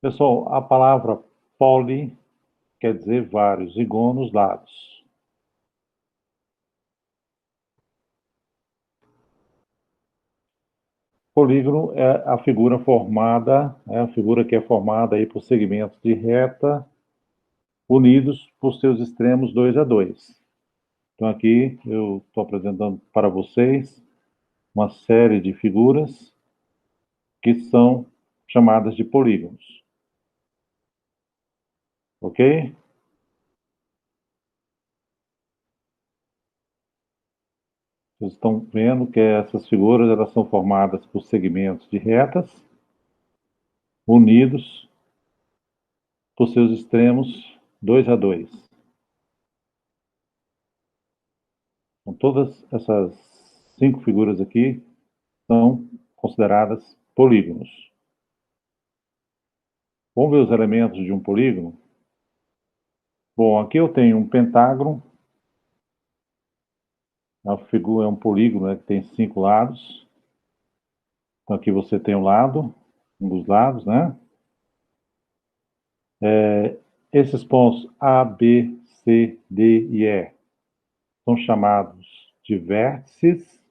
Pessoal, a palavra poli quer dizer vários, e gon nos lados. Polígono é a figura formada, é a figura que é formada aí por segmentos de reta unidos por seus extremos 2 a 2. Então aqui eu estou apresentando para vocês uma série de figuras que são chamadas de polígonos. Ok? Vocês estão vendo que essas figuras elas são formadas por segmentos de retas unidos por seus extremos 2 a 2. Então, todas essas 5 figuras aqui são consideradas polígonos. Vamos ver os elementos de um polígono? Bom, aqui eu tenho um pentágono. A figura é um polígono, né, que tem 5 lados. Então aqui você tem um dos lados, né? Esses pontos A, B, C, D e E são chamados de vértices.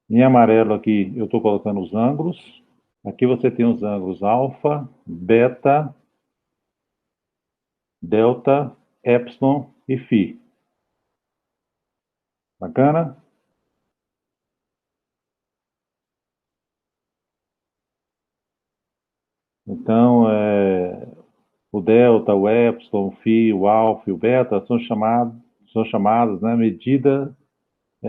Em amarelo aqui eu estou colocando os ângulos. Aqui você tem os ângulos alfa, beta, delta, epsilon e φ. Bacana? Então, o delta, o epsilon, o φ, o alfa e o beta são chamados, né, medida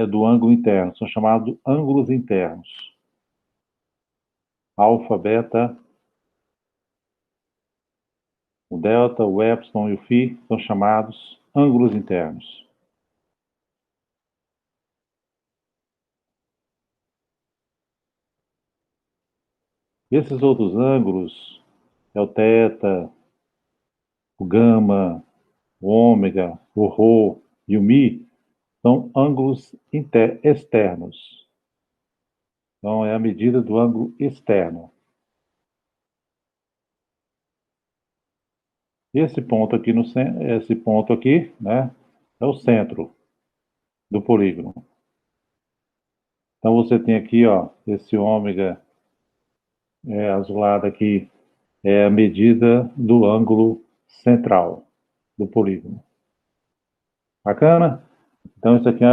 do ângulo interno, são chamados ângulos internos. Alfa, beta, o delta, o epsilon e o φ são chamados ângulos internos. Esses outros ângulos, o θ, o gama, o ômega, o ρ e o μ, são ângulos externos. Então, é a medida do ângulo externo. Esse ponto aqui, né, é o centro do polígono. Então, você tem aqui, ó, esse ômega azulado aqui, é a medida do ângulo central do polígono. Bacana? Então, isso aqui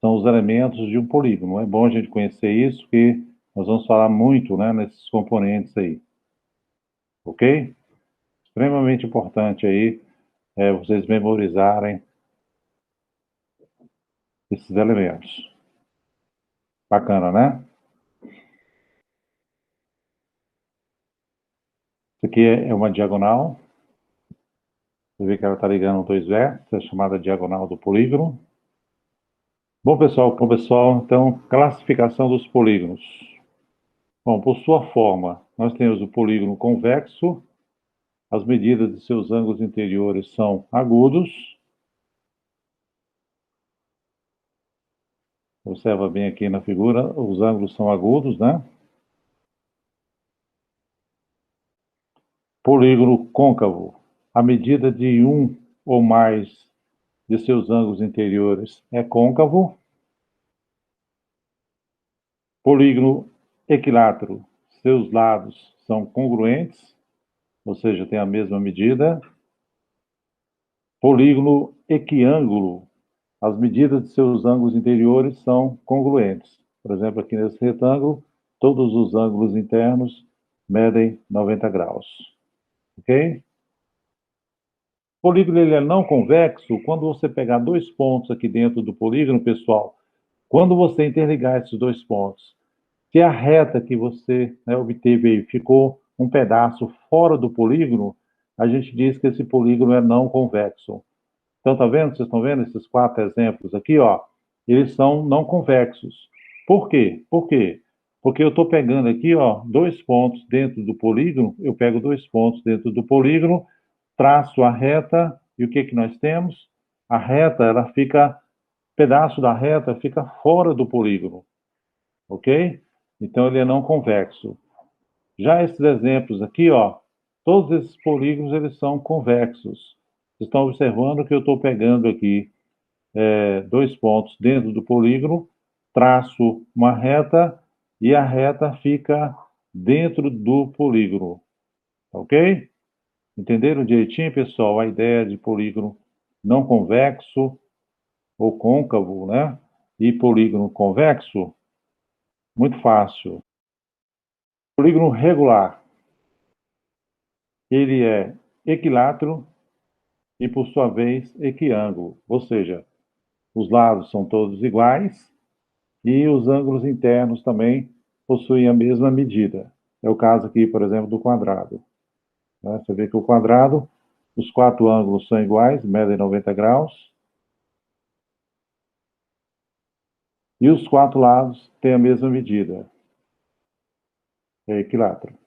são os elementos de um polígono. É bom a gente conhecer isso, porque nós vamos falar muito, né, nesses componentes aí. Ok? Extremamente importante aí vocês memorizarem esses elementos. Bacana, né? Isso aqui é uma diagonal. Você vê que ela está ligando dois vértices, é chamada diagonal do polígono. Bom, pessoal, então, classificação dos polígonos. Bom, por sua forma, nós temos o polígono convexo. As medidas de seus ângulos interiores são agudos. Observa bem aqui na figura, os ângulos são agudos, né? Polígono côncavo. A medida de um ou mais de seus ângulos interiores é côncavo. Polígono equilátero. Seus lados são congruentes, ou seja, tem a mesma medida. Polígono equiângulo. As medidas de seus ângulos interiores são congruentes. Por exemplo, aqui nesse retângulo, todos os ângulos internos medem 90 graus. Ok? O polígono ele é não convexo quando você pegar dois pontos aqui dentro do polígono, pessoal. Quando você interligar esses dois pontos, se a reta que você, né, obteve aí ficou um pedaço fora do polígono, a gente diz que esse polígono é não convexo. Então, tá vendo? Vocês estão vendo esses 4 exemplos aqui, ó? Eles são não convexos. Por quê? Por quê? Porque eu estou pegando aqui, ó, dois pontos dentro do polígono, eu pego dois pontos dentro do polígono, traço a reta, e o que que nós temos? A reta, ela fica, pedaço da reta fica fora do polígono, ok? Então, ele é não convexo. Já esses exemplos aqui, ó, todos esses polígonos, eles são convexos. Vocês estão observando que eu estou pegando aqui dois pontos dentro do polígono, traço uma reta e a reta fica dentro do polígono. Ok? Entenderam direitinho, pessoal, a ideia de polígono não convexo ou côncavo, né? E polígono convexo? Muito fácil. Polígono regular, ele é equilátero e, por sua vez, equiângulo, ou seja, os lados são todos iguais e os ângulos internos também possuem a mesma medida. É o caso aqui, por exemplo, do quadrado. Você vê que o quadrado, os quatro ângulos são iguais, medem 90 graus, e os quatro lados têm a mesma medida. É equilátero.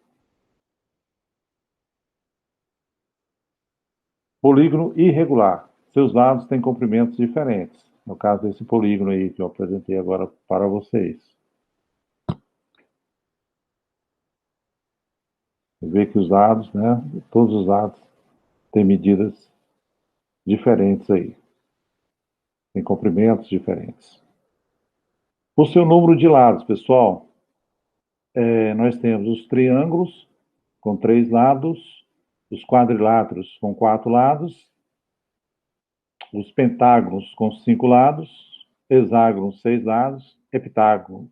Polígono irregular. Seus lados têm comprimentos diferentes. No caso desse polígono aí que eu apresentei agora para vocês. Você vê que os lados, né, todos os lados têm medidas diferentes aí. Tem comprimentos diferentes. O seu número de lados, pessoal, nós temos os triângulos com 3 lados, os quadriláteros com 4 lados, os pentágonos com 5 lados, hexágonos 6 lados, heptágono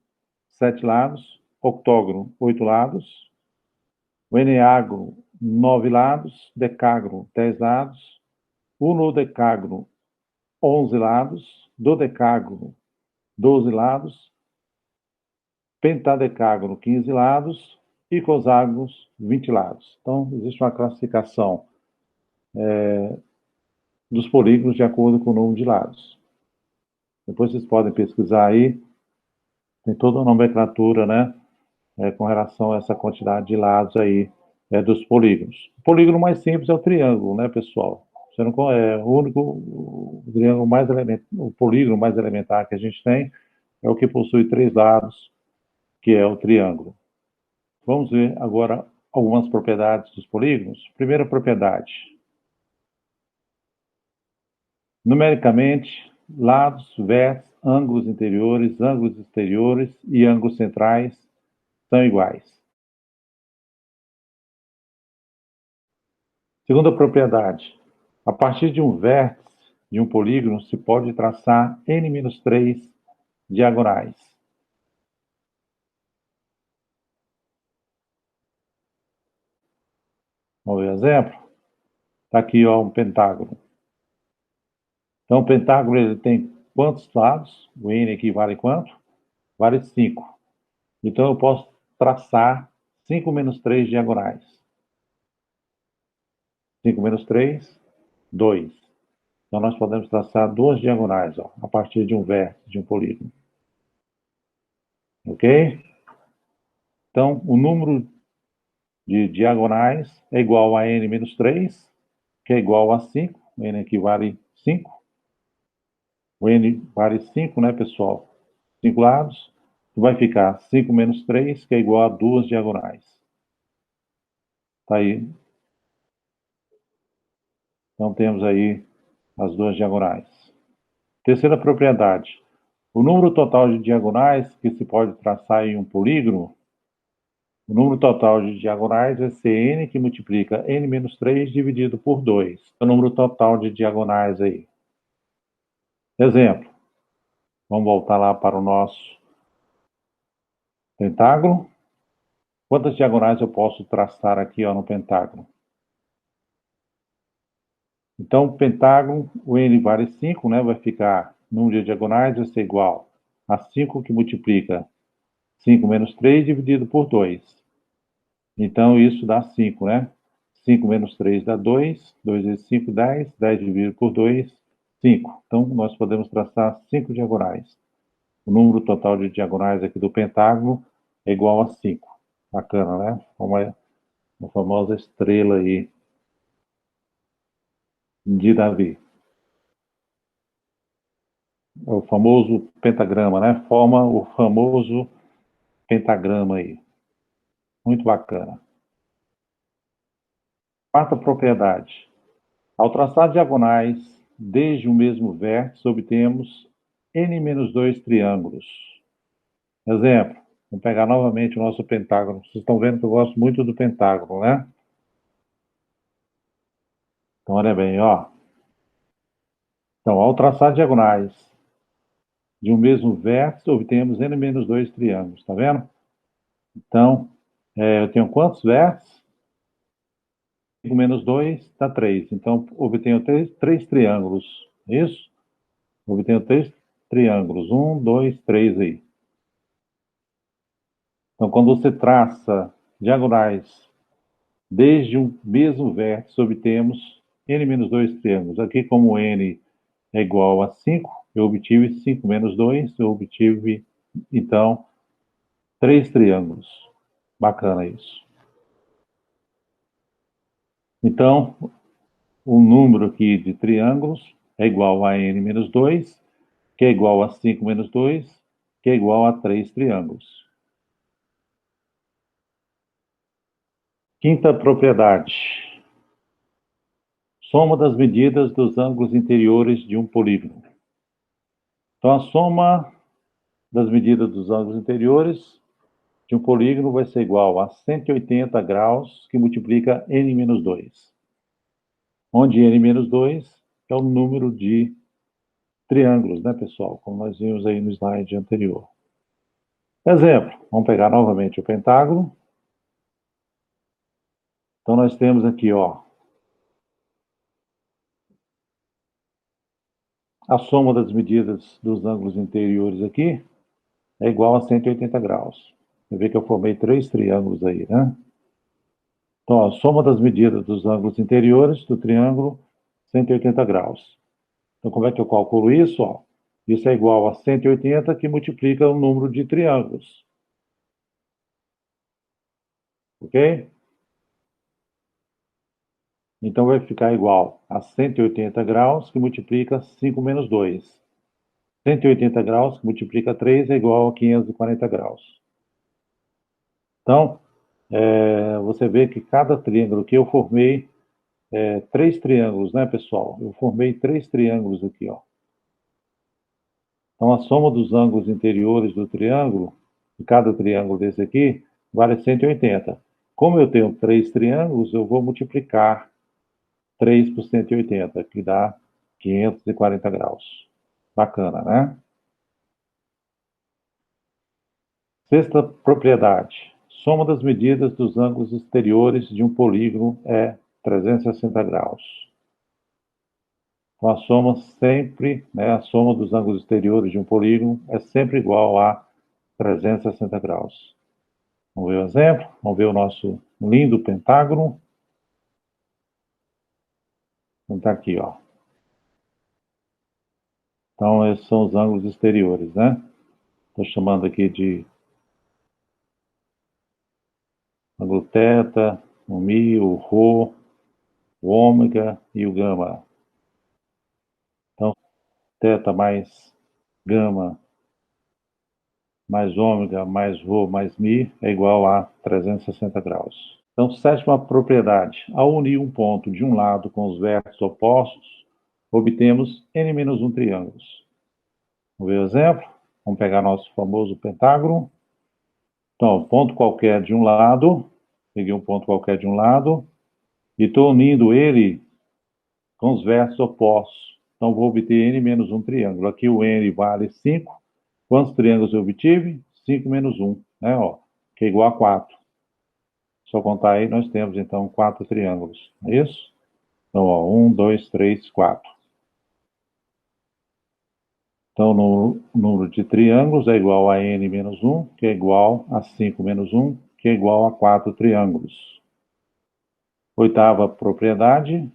7 lados, octógono 8 lados, o eneágono 9 lados, decágono 10 lados, unodecágono 11 lados, dodecágono 12 lados, pentadecágono 15 lados, icoságonos 20 lados. Então, existe uma classificação dos polígonos de acordo com o número de lados. Depois vocês podem pesquisar aí, tem toda a nomenclatura, né, com relação a essa quantidade de lados aí dos polígonos. O polígono mais simples é o triângulo, né, pessoal? Você não, o único o triângulo mais elementar, o polígono mais elementar que a gente tem é o que possui 3 lados, que é o triângulo. Vamos ver agora algumas propriedades dos polígonos. Primeira propriedade. Numericamente, lados, vértices, ângulos interiores, ângulos exteriores e ângulos centrais são iguais. Segunda propriedade. A partir de um vértice de um polígono se pode traçar n-3 diagonais. Vamos ver o exemplo? Está aqui ó, um pentágono. Então, o pentágono ele tem quantos lados? O n equivale a quanto? Vale 5. Então, eu posso traçar 5 menos 3 diagonais. 5 menos 3, 2. Então, nós podemos traçar duas diagonais, ó, a partir de um vértice, de um polígono. Ok? Então, o número de diagonais é igual a n menos 3, que é igual a 5. O n equivale a 5. O n vale 5, né, pessoal? 5 lados. Vai ficar 5 menos 3, que é igual a duas diagonais. Tá aí. Então, temos aí as duas diagonais. Terceira propriedade. O número total de diagonais que se pode traçar em um polígono, o número total de diagonais vai ser n que multiplica n menos 3 dividido por 2. É o número total de diagonais aí. Exemplo. Vamos voltar lá para o nosso pentágono. Quantas diagonais eu posso traçar aqui ó, no pentágono? Então, o pentágono, o n vale 5, né? Vai ficar, número de diagonais vai ser igual a 5 que multiplica 5 menos 3 dividido por 2. Então, isso dá 5, né? 5 menos 3 dá 2. 2 vezes 5, 10. 10 dividido por 2, 5. Então, nós podemos traçar 5 diagonais. O número total de diagonais aqui do pentágono é igual a 5. Bacana, né? Uma famosa estrela aí de Davi. É o famoso pentagrama, né? Forma o famoso pentagrama aí. Muito bacana. Quarta propriedade. Ao traçar diagonais desde o mesmo vértice, obtemos n-2 triângulos. Exemplo, vamos pegar novamente o nosso pentágono. Vocês estão vendo que eu gosto muito do pentágono, né? Então, olha bem, ó. Então, ao traçar diagonais de um mesmo vértice, obtemos n-2 triângulos, tá vendo? Então, eu tenho quantos vértices? 5 menos 2 dá 3. Então, obtenho três triângulos. Isso? Obtenho três triângulos. 1, 2, 3 aí. Então, quando você traça diagonais desde um mesmo vértice, obtemos n-2 triângulos. Aqui, como n é igual a 5, eu obtive 5 menos 2, eu obtive, então, 3 triângulos. Bacana isso. Então, o número aqui de triângulos é igual a n menos 2, que é igual a 5 menos 2, que é igual a 3 triângulos. Quinta propriedade. Soma das medidas dos ângulos interiores de um polígono. Então, a soma das medidas dos ângulos interiores de um polígono vai ser igual a 180 graus, que multiplica n menos 2. Onde n menos 2 é o número de triângulos, né, pessoal? Como nós vimos aí no slide anterior. Exemplo, vamos pegar novamente o pentágono. Então, nós temos aqui, ó, a soma das medidas dos ângulos interiores aqui é igual a 180 graus. Você vê que eu formei três triângulos aí, né? Então, a soma das medidas dos ângulos interiores do triângulo, 180 graus. Então, como é que eu calculo isso? Ó, isso é igual a 180, que multiplica o número de triângulos. Ok? Então, vai ficar igual a 180 graus, que multiplica 5 menos 2. 180 graus, que multiplica 3, é igual a 540 graus. Então, você vê que cada triângulo que eu formei, três triângulos, né, pessoal? Eu formei três triângulos aqui, ó. Então, a soma dos ângulos interiores do triângulo, de cada triângulo desse aqui, vale 180. Como eu tenho três triângulos, eu vou multiplicar 3 por 180, que dá 540 graus. Bacana, né? Sexta propriedade. Soma das medidas dos ângulos exteriores de um polígono é 360 graus. Então, a soma sempre, né, a soma dos ângulos exteriores de um polígono é sempre igual a 360 graus. Vamos ver o exemplo? Vamos ver o nosso lindo pentágono. Então, está aqui, ó. Então, esses são os ângulos exteriores, né? Estou chamando aqui de ângulo θ, o Mi, o Rho, o ômega e o gama. Então, θ mais gama mais ômega mais Rho mais Mi é igual a 360 graus. Então, sétima propriedade. Ao unir um ponto de um lado com os vértices opostos, obtemos n-1 triângulos. Vamos ver o exemplo? Vamos pegar nosso famoso pentágono. Então, ponto qualquer de um lado, peguei um ponto qualquer de um lado, e estou unindo ele com os vértices opostos. Então, vou obter n-1 triângulo. Aqui o n vale 5. Quantos triângulos eu obtive? 5 menos 1, né? Ó, que é igual a 4. Só contar aí, nós temos, então, 4 triângulos. É isso? Então, ó, 1, 2, 3, 4. Então, o número de triângulos é igual a n menos 1, que é igual a 5 menos 1, que é igual a 4 triângulos. Oitava propriedade.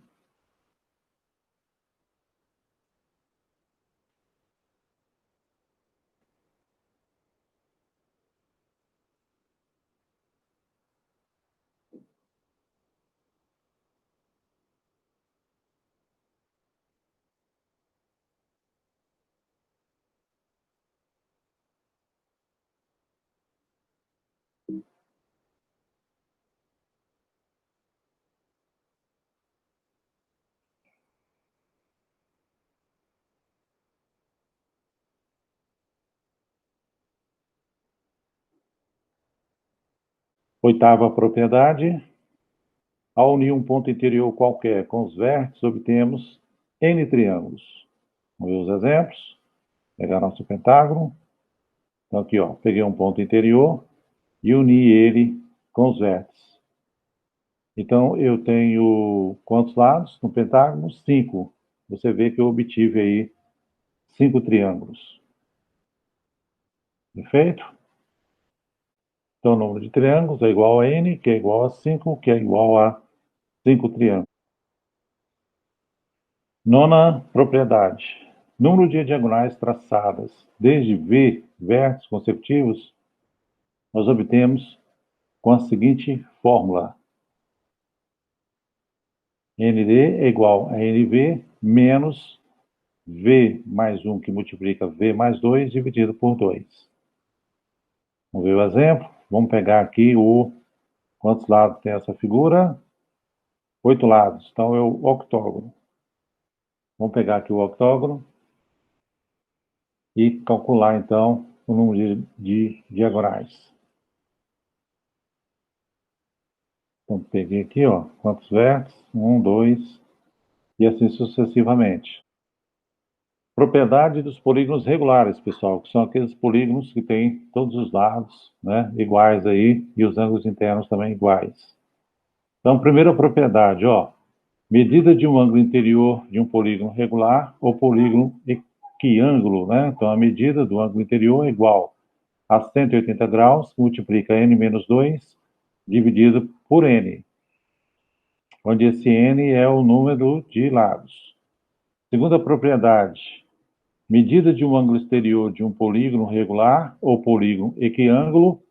Oitava propriedade. Ao unir um ponto interior qualquer com os vértices, obtemos N triângulos. Vamos ver os exemplos. Pegar nosso pentágono. Então, aqui, ó, peguei um ponto interior e uni ele com os vértices. Então, eu tenho quantos lados no pentágono? 5. Você vê que eu obtive aí 5 triângulos. Perfeito? Então, o número de triângulos é igual a N, que é igual a 5, que é igual a 5 triângulos. Nona propriedade. Número de diagonais traçadas desde V, vértices consecutivos, nós obtemos com a seguinte fórmula. ND é igual a NV menos V mais 1, que multiplica V mais 2, dividido por 2. Vamos ver o exemplo? Vamos pegar aqui quantos lados tem essa figura? 8 lados. Então, é o octógono. Vamos pegar aqui o octógono e calcular, então, o número de diagonais. Então, peguei aqui, ó, quantos vértices? 1, 2, e assim sucessivamente. Propriedade dos polígonos regulares, pessoal, que são aqueles polígonos que têm todos os lados, né, iguais aí, e os ângulos internos também iguais. Então, primeira propriedade, ó, medida de um ângulo interior de um polígono regular ou polígono equiângulo, né? Então, a medida do ângulo interior é igual a 180 graus, multiplica n menos 2, dividido por n, onde esse n é o número de lados. Segunda propriedade, medida de um ângulo exterior de um polígono regular ou polígono equiângulo.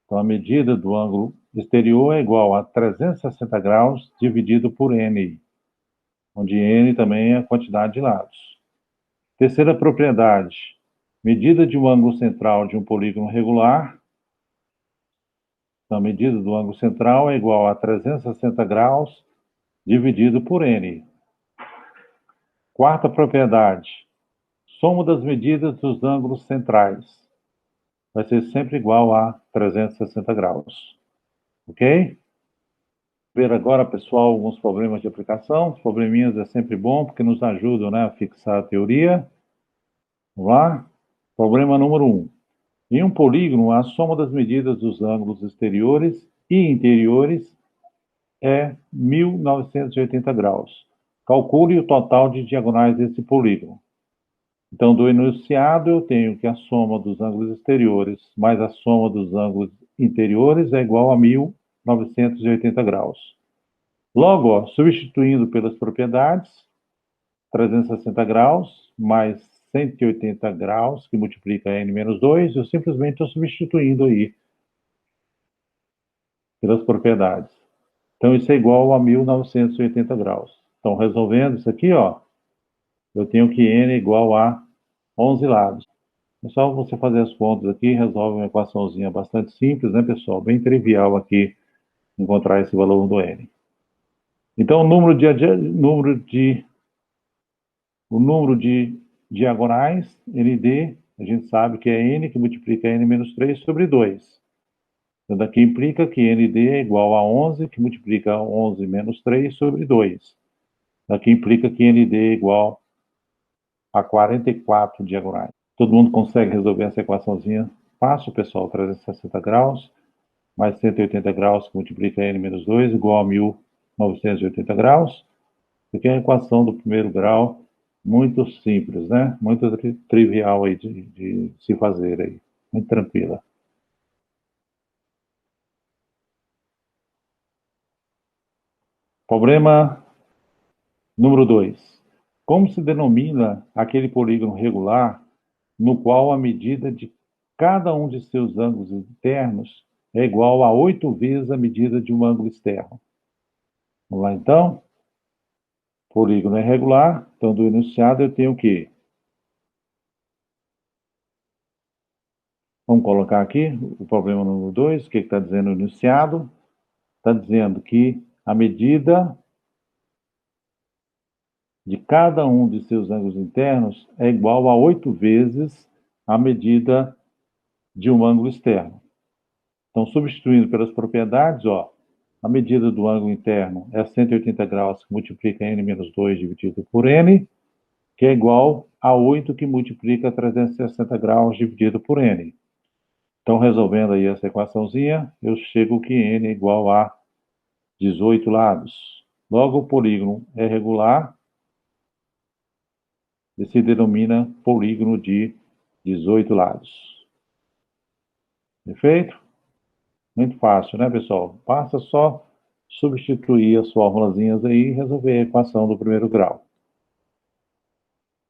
Então, a medida do ângulo exterior é igual a 360 graus dividido por n, onde n também é a quantidade de lados. Terceira propriedade, medida de um ângulo central de um polígono regular. Então, a medida do ângulo central é igual a 360 graus dividido por n. Quarta propriedade, soma das medidas dos ângulos centrais. Vai ser sempre igual a 360 graus. Ok? Ver agora, pessoal, alguns problemas de aplicação. Os probleminhas é sempre bom, porque nos ajudam, né, a fixar a teoria. Vamos lá? Problema número 1. Em um polígono, a soma das medidas dos ângulos exteriores e interiores é 1980 graus. Calcule o total de diagonais desse polígono. Então, do enunciado, eu tenho que a soma dos ângulos exteriores mais a soma dos ângulos interiores é igual a 1980 graus. Logo, ó, substituindo pelas propriedades, 360 graus mais 180 graus, que multiplica n menos 2, eu simplesmente estou substituindo aí pelas propriedades. Então, isso é igual a 1980 graus. Então, resolvendo isso aqui, ó, eu tenho que n é igual a 11 lados. É só você fazer as contas aqui, resolve uma equaçãozinha bastante simples, né, pessoal? Bem trivial aqui, encontrar esse valor do n. Então, o número de diagonais, ND, a gente sabe que é n, que multiplica n menos 3 sobre 2. Então, daqui implica que ND é igual a 11, que multiplica 11 menos 3 sobre 2. Daqui implica que ND é igual a 44 diagonais. Todo mundo consegue resolver essa equaçãozinha fácil, pessoal? 360 graus mais 180 graus, que multiplica n menos 2, igual a 1980 graus. Aqui é a equação do primeiro grau, muito simples, né? Muito trivial aí de se fazer aí, muito tranquila. Problema número 2. Como se denomina aquele polígono regular no qual a medida de cada um de seus ângulos internos é igual a 8 vezes a medida de um ângulo externo? Vamos lá, então? Polígono é regular, então do enunciado eu tenho o quê? Vamos colocar aqui o problema número 2, o que está dizendo o enunciado? Está dizendo que a medida de cada um de seus ângulos internos é igual a 8 vezes a medida de um ângulo externo. Então, substituindo pelas propriedades, ó, a medida do ângulo interno é 180 graus, que multiplica n menos 2 dividido por n, que é igual a 8, que multiplica 360 graus dividido por n. Então, resolvendo aí essa equaçãozinha, eu chego que n é igual a 18 lados. Logo, o polígono é regular e se denomina polígono de 18 lados. Perfeito? Muito fácil, né, pessoal? Basta só substituir as formulazinhas aí e resolver a equação do primeiro grau.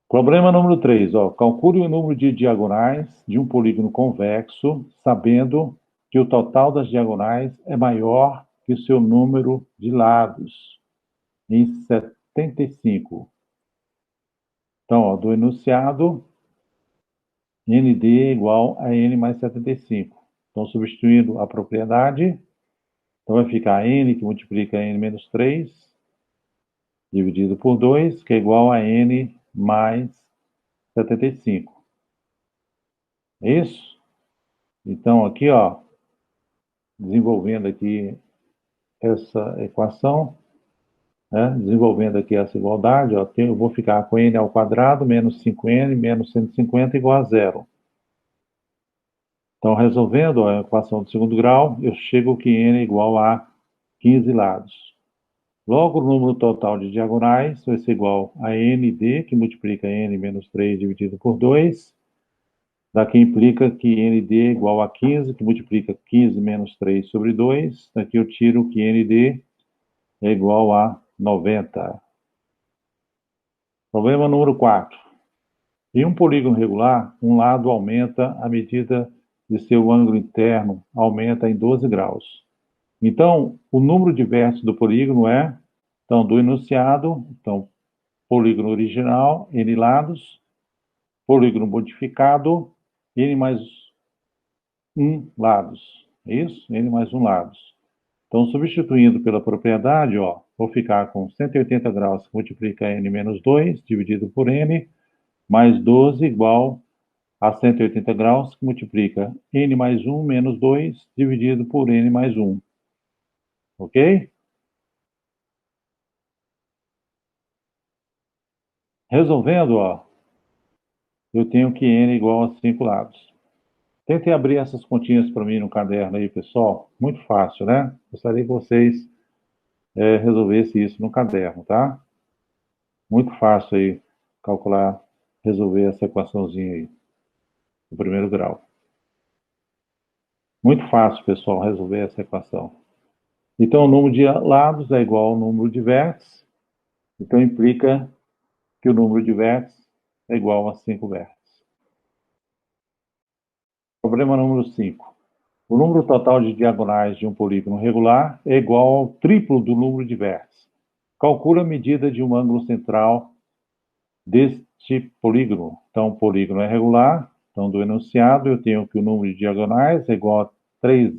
Problema número 3, ó. Calcule o número de diagonais de um polígono convexo, sabendo que o total das diagonais é maior que o seu número de lados, em 75. Então, ó, do enunciado, ND é igual a N mais 75. Então, substituindo a propriedade, então vai ficar N, que multiplica N menos 3, dividido por 2, que é igual a N mais 75. É isso? Então, aqui, ó, desenvolvendo aqui essa equação, né, desenvolvendo aqui essa igualdade, ó, eu vou ficar com N ao quadrado menos 5N menos 150 igual a zero. Então, resolvendo a equação do segundo grau, eu chego que N é igual a 15 lados. Logo, o número total de diagonais vai ser igual a ND, que multiplica N menos 3 dividido por 2. Daqui implica que ND é igual a 15, que multiplica 15 menos 3 sobre 2. Daqui eu tiro que ND é igual a 90. Problema número 4. Em um polígono regular, um lado aumenta à medida de seu ângulo interno, aumenta em 12 graus. Então, o número de vértices do polígono é, então, do enunciado, então, polígono original, N lados, polígono modificado, N mais 1 lados. É isso? N mais 1 lados. Então, substituindo pela propriedade, ó, vou ficar com 180 graus, que multiplica N menos 2, dividido por N, mais 12 igual a 180 graus, que multiplica N mais 1 menos 2, dividido por N mais 1. Ok? Resolvendo, ó, eu tenho que N igual a 5 lados. Tentem abrir essas continhas para mim no caderno aí, pessoal. Muito fácil, né? Gostaria que vocês resolvessem isso no caderno, tá? Muito fácil aí calcular, resolver essa equaçãozinha aí, do primeiro grau. Muito fácil, pessoal, resolver essa equação. Então, o número de lados é igual ao número de vértices. Então, implica que o número de vértices é igual a 5 vértices. Problema número 5. O número total de diagonais de um polígono regular é igual ao triplo do número de vértices. Calcula a medida de um ângulo central deste polígono. Então, o polígono é regular. Então, do enunciado, eu tenho que o número de diagonais é igual a 3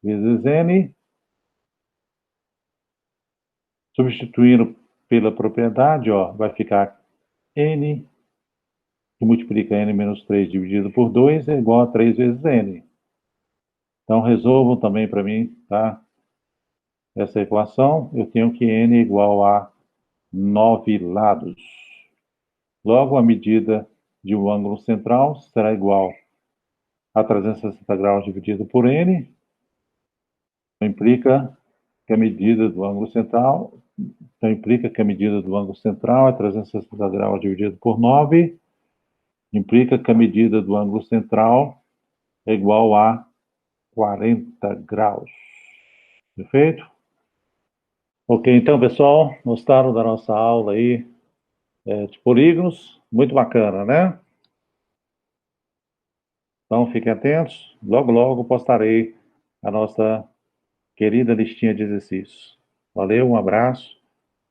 vezes n. Substituindo pela propriedade, ó, vai ficar n, que multiplica n menos 3 dividido por 2, é igual a 3 vezes n. Então, resolvam também para mim, tá? Essa equação, eu tenho que n é igual a 9 lados. Logo, a medida de um ângulo central será igual a 360 graus dividido por n. Implica que a medida do ângulo central, então implica que a medida do ângulo central é 360 graus dividido por 9. Implica que a medida do ângulo central é igual a 40 graus. Perfeito? Ok, então, pessoal, gostaram da nossa aula aí de polígonos? Muito bacana, né? Então, fiquem atentos. Logo, logo postarei a nossa querida listinha de exercícios. Valeu, um abraço.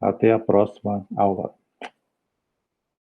Até a próxima aula.